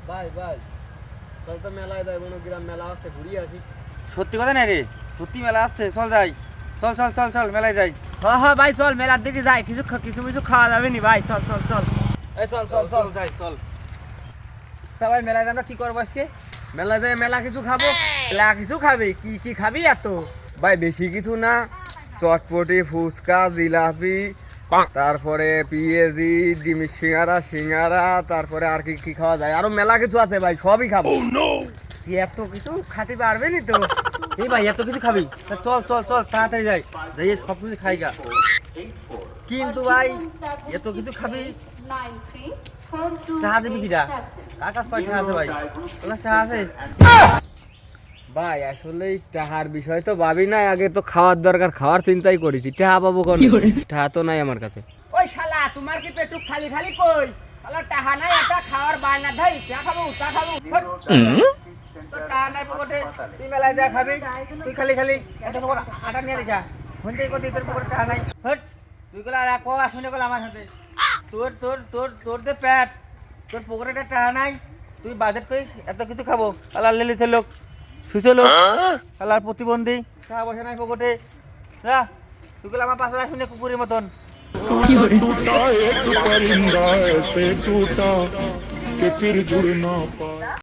ভাই ভাই চল তো মেলায় যাই, গ্রাম মেলা আছে, ঘুরিয়ে আসি। সত্যি কথা না রে, সত্যি মেলা আসছে, চল যাই, চল চল চল চল মেলায় যাই। হ্যাঁ হ্যাঁ ভাই চল মেলার দিকে যাই, কিছু কিছু খাওয়া যাবে নি ভাই, চল চল চল। এই চল চল চল যাই চল। তা ভাই মেলায় আমরা কি করবো আজকে? মেলায় যাই মেলা কিছু খাবো। মেলা কিছু খাবি? কি কি খাবি এত? ভাই বেশি কিছু না, চটপটি, ফুচকা, জিলাপি, তারপরে পিএজি, ডিমের সিঙ্গারা, তারপরে আর কি কি খাওয়া যায়, আরো মেলা কিছু আছে ভাই, সবই খাবো। তুই এত কিছু খাতে পারবে নি তো? এই ভাই এত কিছু খাবি? তা চল চল চল তাড়াতাড়ি যাই, যাই সব কিছু খাই গা। কিন্তু ভাই এত কিছু খাবি, টাকা দিবি কিরা? কার কাছে কয় টাকা আছে ভাই? তোর কাছে টাকা আছে? ভাই আসলে টাকার বিষয় তো ভাবি না, আগে তো খাওয়ার দরকার, খাওয়ার চিন্তাই করেছি। টাকা পাবো কোন? টাকা তো নাই আমার কাছে। ওই শালা তোমার কি পেটুক খালি খালি কই? শালা টাকা নাই, এটা খাওয়ার বায়না ধাই, চা খাবো তা খাবো। তোর টাকা নাই পকেটে, তুই মেলায় যা খাবি, তুই খালি খালি এত পকেট আটা নিয়ে লিখা হইতে কই তোর পকেটে টাকা নাই। হট তুই কলা আর কো আসুনে কলা আমার সাথে, তোর তোর তোর তোর দে পেট, তোর পকেটে টাকা নাই, তুই বাজেট করিস এত কিছু খাবো। শালা লেলিছে লোক, শুইছে লোক, শালার প্রতিবন্ধী, টাকা পয়সা নাই পকেটে। যা তুই কলা আমার পাশে আসুনে কুকুরের মতন। टूटा एक परिंदा ऐसे टूटा कि फिर जुड़ ना पा